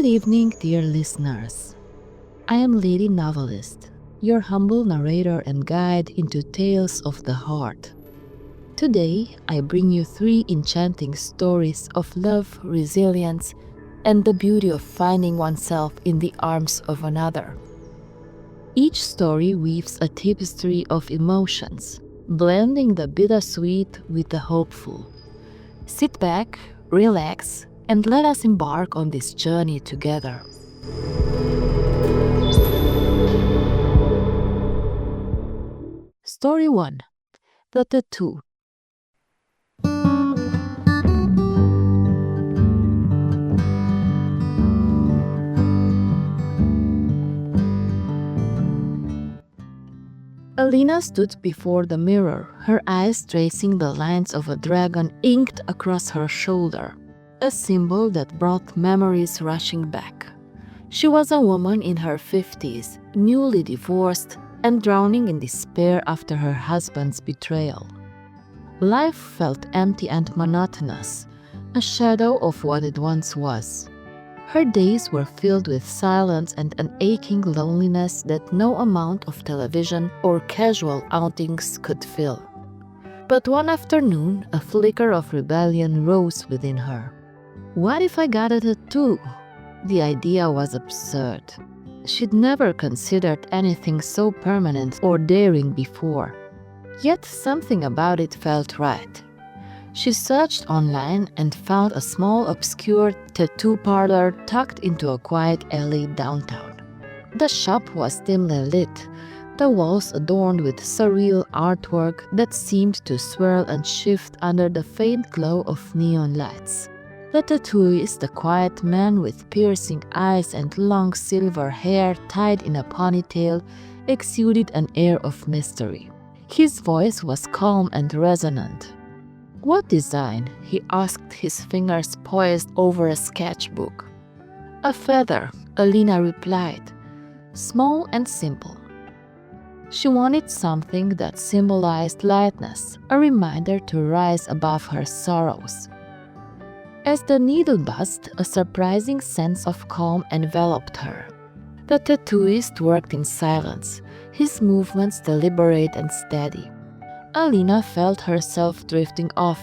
evening, dear listeners. I am Lady Novelist, your humble narrator and guide into tales of the heart. Today, I bring you 3 enchanting stories of love, resilience, and the beauty of finding oneself in the arms of another. Each story weaves a tapestry of emotions, blending the bittersweet with the hopeful. Sit back, relax, and let us embark on this journey together. Story 1. The Tattoo. Alina stood before the mirror, her eyes tracing the lines of a dragon inked across her shoulder, a symbol that brought memories rushing back. She was a woman in her 50s, newly divorced, and drowning in despair after her husband's betrayal. Life felt empty and monotonous, a shadow of what it once was. Her days were filled with silence and an aching loneliness that no amount of television or casual outings could fill. But one afternoon, a flicker of rebellion rose within her. What if I got a tattoo? The idea was absurd. She'd never considered anything so permanent or daring before. Yet something about it felt right. She searched online and found a small obscure tattoo parlor tucked into a quiet alley downtown. The shop was dimly lit, the walls adorned with surreal artwork that seemed to swirl and shift under the faint glow of neon lights. The tattooist, a quiet man with piercing eyes and long silver hair tied in a ponytail, exuded an air of mystery. His voice was calm and resonant. "What design?" he asked, his fingers poised over a sketchbook. "A feather," Alina replied, "small and simple." She wanted something that symbolized lightness, a reminder to rise above her sorrows. As the needle buzzed, a surprising sense of calm enveloped her. The tattooist worked in silence, his movements deliberate and steady. Alina felt herself drifting off,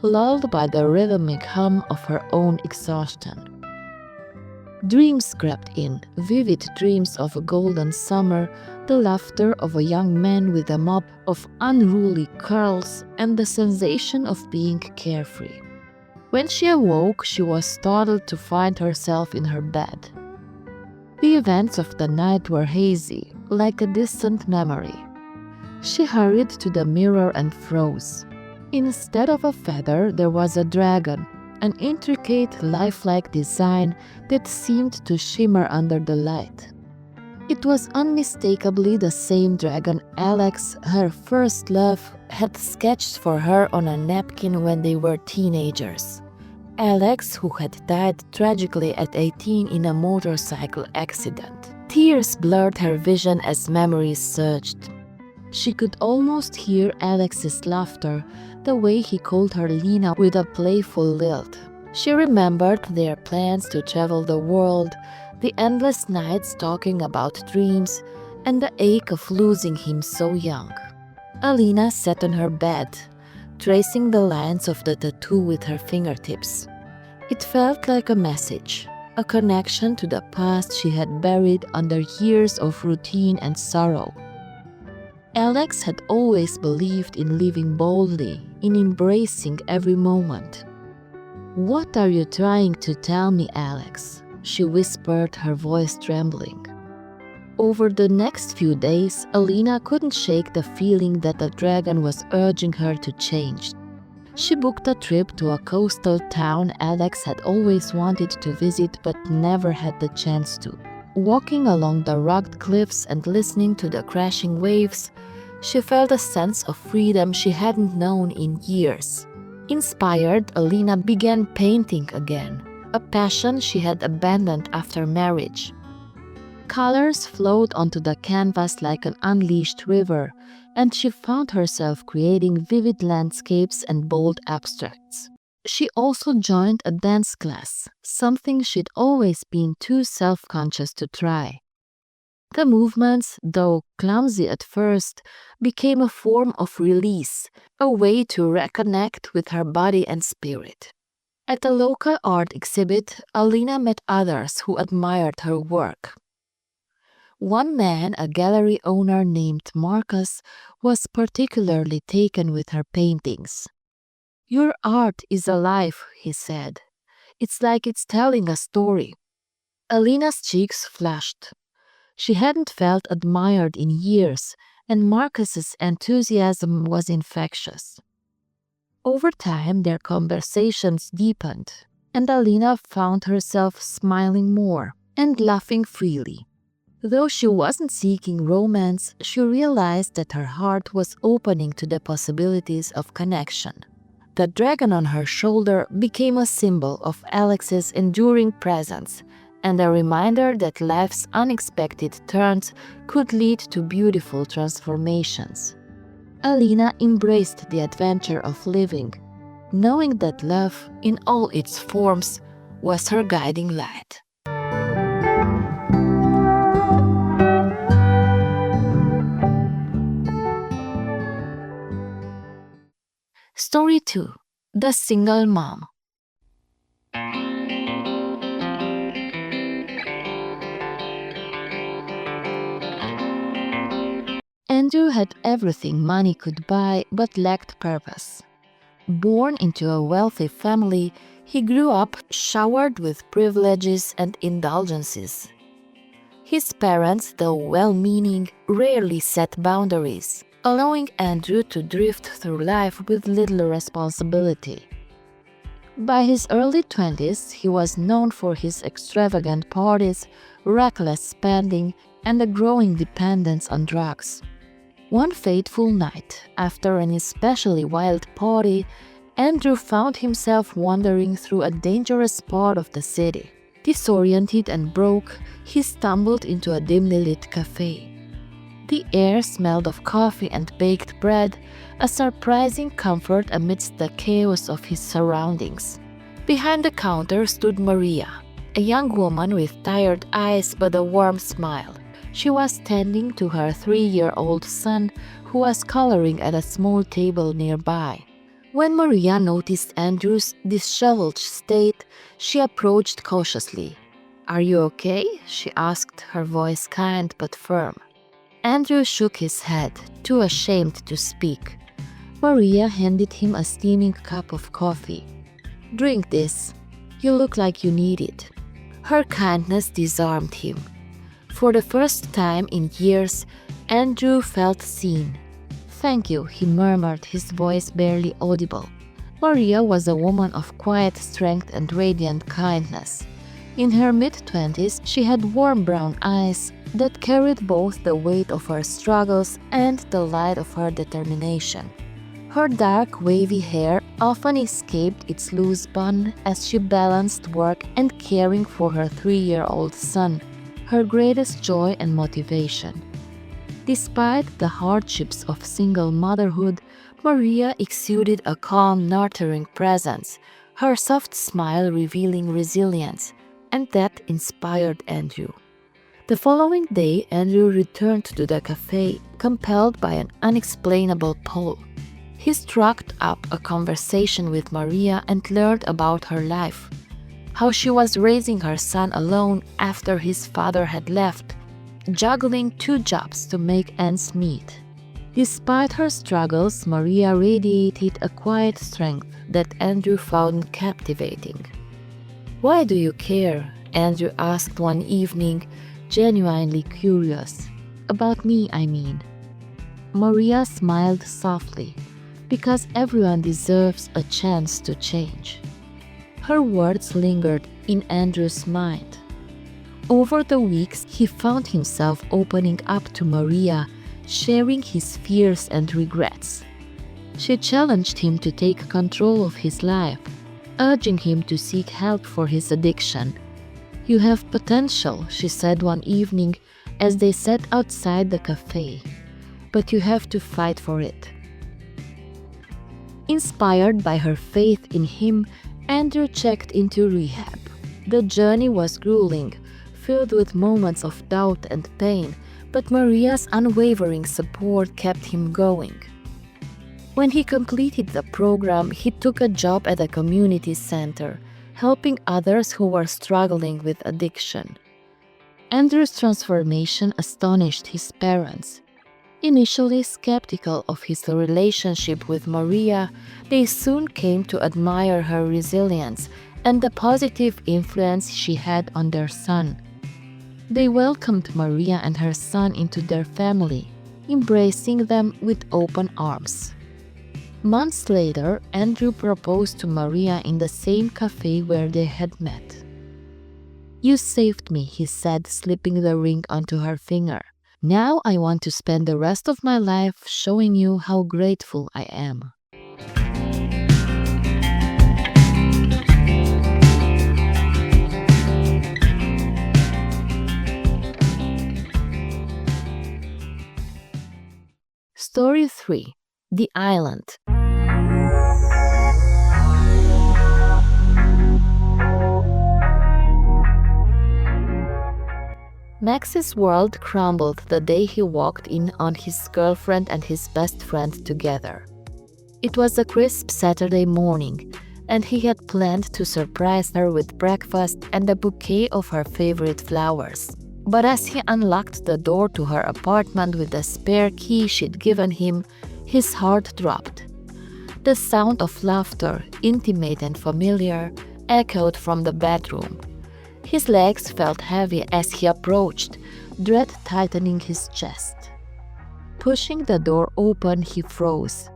lulled by the rhythmic hum of her own exhaustion. Dreams crept in, vivid dreams of a golden summer, the laughter of a young man with a mop of unruly curls, and the sensation of being carefree. When she awoke, she was startled to find herself in her bed. The events of the night were hazy, like a distant memory. She hurried to the mirror and froze. Instead of a feather, there was a dragon, an intricate, lifelike design that seemed to shimmer under the light. It was unmistakably the same dragon Alex, her first love, had sketched for her on a napkin when they were teenagers. Alex, who had died tragically at 18 in a motorcycle accident. Tears blurred her vision as memories surged. She could almost hear Alex's laughter, the way he called her Lina with a playful lilt. She remembered their plans to travel the world, the endless nights talking about dreams, and the ache of losing him so young. Alina sat on her bed, tracing the lines of the tattoo with her fingertips. It felt like a message, a connection to the past she had buried under years of routine and sorrow. Alex had always believed in living boldly, in embracing every moment. "What are you trying to tell me, Alex?" she whispered, her voice trembling. Over the next few days, Alina couldn't shake the feeling that the dragon was urging her to change. She booked a trip to a coastal town Alex had always wanted to visit but never had the chance to. Walking along the rugged cliffs and listening to the crashing waves, she felt a sense of freedom she hadn't known in years. Inspired, Alina began painting again, a passion she had abandoned after marriage. Colors flowed onto the canvas like an unleashed river, and she found herself creating vivid landscapes and bold abstracts. She also joined a dance class, something she'd always been too self-conscious to try. The movements, though clumsy at first, became a form of release, a way to reconnect with her body and spirit. At a local art exhibit, Alina met others who admired her work. One man, a gallery owner named Marcus, was particularly taken with her paintings. "Your art is alive," he said. "It's like it's telling a story." Alina's cheeks flushed. She hadn't felt admired in years, and Marcus's enthusiasm was infectious. Over time, their conversations deepened, and Alina found herself smiling more and laughing freely. Though she wasn't seeking romance, she realized that her heart was opening to the possibilities of connection. The dragon on her shoulder became a symbol of Alex's enduring presence and a reminder that life's unexpected turns could lead to beautiful transformations. Alina embraced the adventure of living, knowing that love, in all its forms, was her guiding light. Story 2. The Single Mom. Andrew had everything money could buy but lacked purpose. Born into a wealthy family, he grew up showered with privileges and indulgences. His parents, though well-meaning, rarely set boundaries, allowing Andrew to drift through life with little responsibility. By his early 20s, he was known for his extravagant parties, reckless spending, and a growing dependence on drugs. One fateful night, after an especially wild party, Andrew found himself wandering through a dangerous part of the city. Disoriented and broke, he stumbled into a dimly lit cafe. The air smelled of coffee and baked bread, a surprising comfort amidst the chaos of his surroundings. Behind the counter stood Maria, a young woman with tired eyes but a warm smile. She was tending to her 3-year-old son, who was coloring at a small table nearby. When Maria noticed Andrew's disheveled state, she approached cautiously. "Are you okay?" she asked, her voice kind but firm. Andrew shook his head, too ashamed to speak. Maria handed him a steaming cup of coffee. "Drink this. You look like you need it." Her kindness disarmed him. For the first time in years, Andrew felt seen. "Thank you," he murmured, his voice barely audible. Maria was a woman of quiet strength and radiant kindness. In her mid-20s, she had warm brown eyes that carried both the weight of her struggles and the light of her determination. Her dark, wavy hair often escaped its loose bun as she balanced work and caring for her 3-year-old son, her greatest joy and motivation. Despite the hardships of single motherhood, Maria exuded a calm, nurturing presence, her soft smile revealing resilience, and that inspired Andrew. The following day, Andrew returned to the cafe, compelled by an unexplainable pull. He struck up a conversation with Maria and learned about her life, how she was raising her son alone after his father had left, juggling 2 jobs to make ends meet. Despite her struggles, Maria radiated a quiet strength that Andrew found captivating. "Why do you care?" Andrew asked one evening, genuinely curious. "About me, I mean." Maria smiled softly. "Because everyone deserves a chance to change." Her words lingered in Andrew's mind. Over the weeks, he found himself opening up to Maria, sharing his fears and regrets. She challenged him to take control of his life, urging him to seek help for his addiction. "You have potential," she said one evening as they sat outside the cafe, "but you have to fight for it." Inspired by her faith in him, Andrew checked into rehab. The journey was grueling, filled with moments of doubt and pain, but Maria's unwavering support kept him going. When he completed the program, he took a job at a community center, helping others who were struggling with addiction. Andrew's transformation astonished his parents. Initially skeptical of his relationship with Maria, they soon came to admire her resilience and the positive influence she had on their son. They welcomed Maria and her son into their family, embracing them with open arms. Months later, Andrew proposed to Maria in the same cafe where they had met. "You saved me," he said, slipping the ring onto her finger. "Now I want to spend the rest of my life showing you how grateful I am." Story 3. The Island. Max's world crumbled the day he walked in on his girlfriend and his best friend together. It was a crisp Saturday morning, and he had planned to surprise her with breakfast and a bouquet of her favorite flowers. But as he unlocked the door to her apartment with the spare key she'd given him, his heart dropped. The sound of laughter, intimate and familiar, echoed from the bedroom. His legs felt heavy as he approached, dread tightening his chest. Pushing the door open, he froze.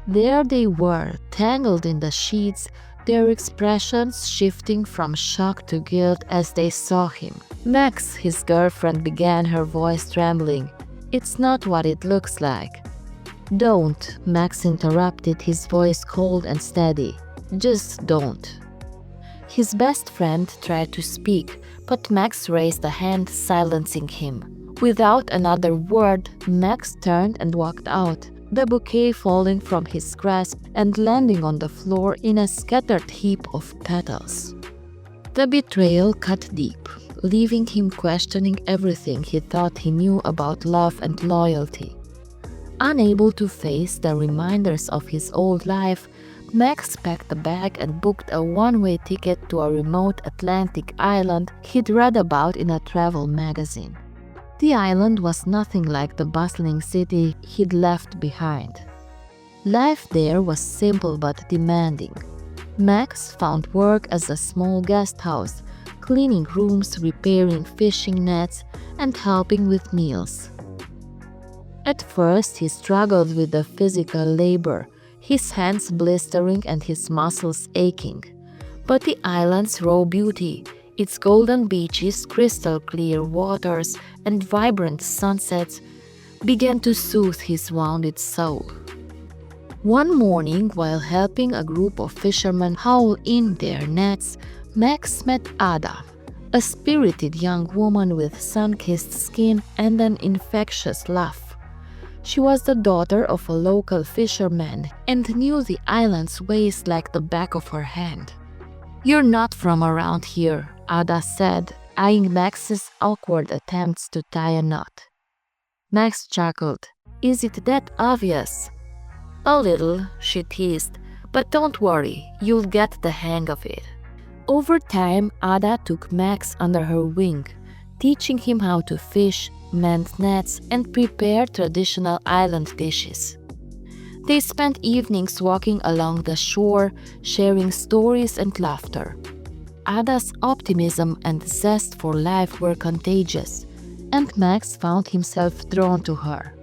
There they were, tangled in the sheets, their expressions shifting from shock to guilt as they saw him. "Max," his girlfriend began, her voice trembling. "It's not what it looks like." "Don't," Max interrupted, his voice cold and steady. "Just don't." His best friend tried to speak, but Max raised a hand, silencing him. Without another word, Max turned and walked out, the bouquet falling from his grasp and landing on the floor in a scattered heap of petals. The betrayal cut deep, leaving him questioning everything he thought he knew about love and loyalty. Unable to face the reminders of his old life, Max packed a bag and booked a one-way ticket to a remote Atlantic island he'd read about in a travel magazine. The island was nothing like the bustling city he'd left behind. Life there was simple but demanding. Max found work as a small guest house, cleaning rooms, repairing fishing nets, and helping with meals. At first, he struggled with the physical labor, his hands blistering and his muscles aching. But the island's raw beauty, its golden beaches, crystal clear waters, and vibrant sunsets, began to soothe his wounded soul. One morning, while helping a group of fishermen haul in their nets, Max met Ada, a spirited young woman with sun-kissed skin and an infectious laugh. She was the daughter of a local fisherman and knew the island's ways like the back of her hand. "You're not from around here," Ada said, eyeing Max's awkward attempts to tie a knot. Max chuckled. "Is it that obvious?" "A little," she teased, "but don't worry, you'll get the hang of it." Over time, Ada took Max under her wing, teaching him how to fish, mend nets, and prepare traditional island dishes. They spent evenings walking along the shore, sharing stories and laughter. Ada's optimism and zest for life were contagious, and Max found himself drawn to her.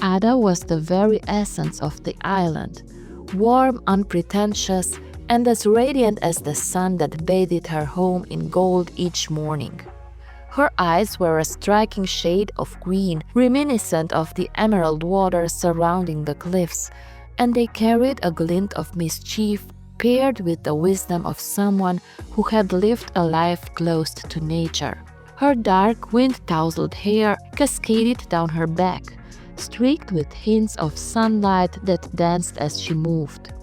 Ada was the very essence of the island, warm, unpretentious, and as radiant as the sun that bathed her home in gold each morning. Her eyes were a striking shade of green, reminiscent of the emerald water surrounding the cliffs, and they carried a glint of mischief paired with the wisdom of someone who had lived a life close to nature. Her dark, wind-tousled hair cascaded down her back, streaked with hints of sunlight that danced as she moved.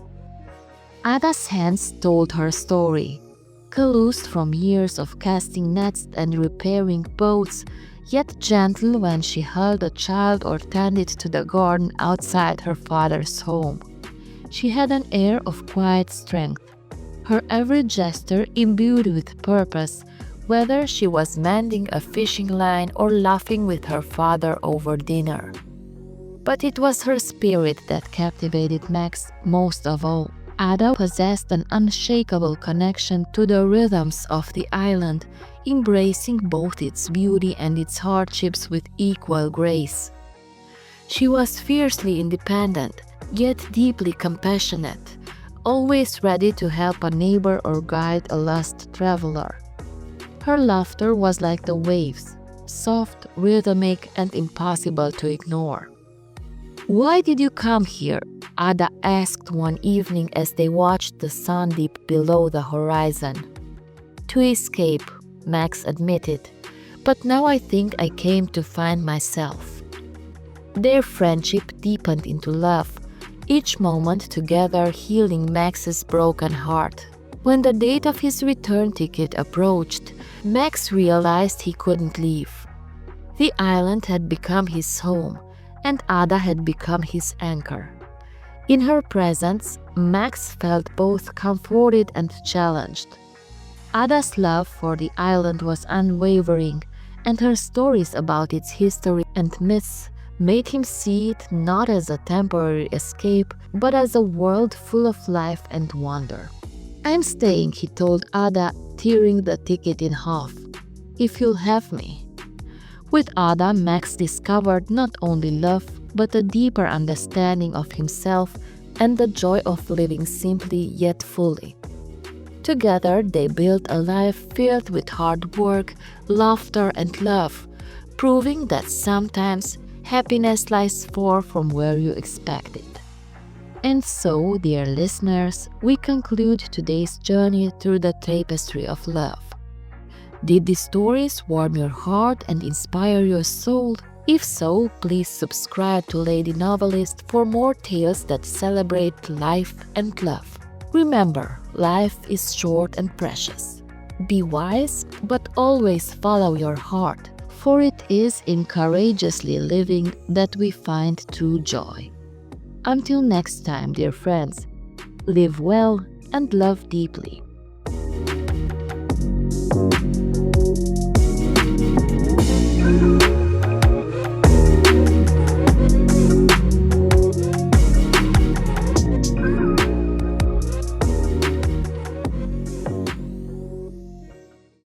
Ada's hands told her story, calloused from years of casting nets and repairing boats, yet gentle when she held a child or tended to the garden outside her father's home. She had an air of quiet strength, her every gesture imbued with purpose, whether she was mending a fishing line or laughing with her father over dinner. But it was her spirit that captivated Max most of all. Ada possessed an unshakable connection to the rhythms of the island, embracing both its beauty and its hardships with equal grace. She was fiercely independent, yet deeply compassionate, always ready to help a neighbor or guide a lost traveler. Her laughter was like the waves, soft, rhythmic, and impossible to ignore. "Why did you come here?" Ada asked one evening as they watched the sun dip below the horizon. "To escape," Max admitted, "but now I think I came to find myself." Their friendship deepened into love, each moment together healing Max's broken heart. When the date of his return ticket approached, Max realized he couldn't leave. The island had become his home, and Ada had become his anchor. In her presence, Max felt both comforted and challenged. Ada's love for the island was unwavering, and her stories about its history and myths made him see it not as a temporary escape, but as a world full of life and wonder. "I'm staying," he told Ada, tearing the ticket in half, "if you'll have me." With Ada, Max discovered not only love, but a deeper understanding of himself and the joy of living simply yet fully. Together, they built a life filled with hard work, laughter, and love, proving that sometimes happiness lies far from where you expect it. And so, dear listeners, we conclude today's journey through the tapestry of love. Did these stories warm your heart and inspire your soul? If so, please subscribe to Lady Novelist for more tales that celebrate life and love. Remember, life is short and precious. Be wise, but always follow your heart, for it is in courageously living that we find true joy. Until next time, dear friends, live well and love deeply.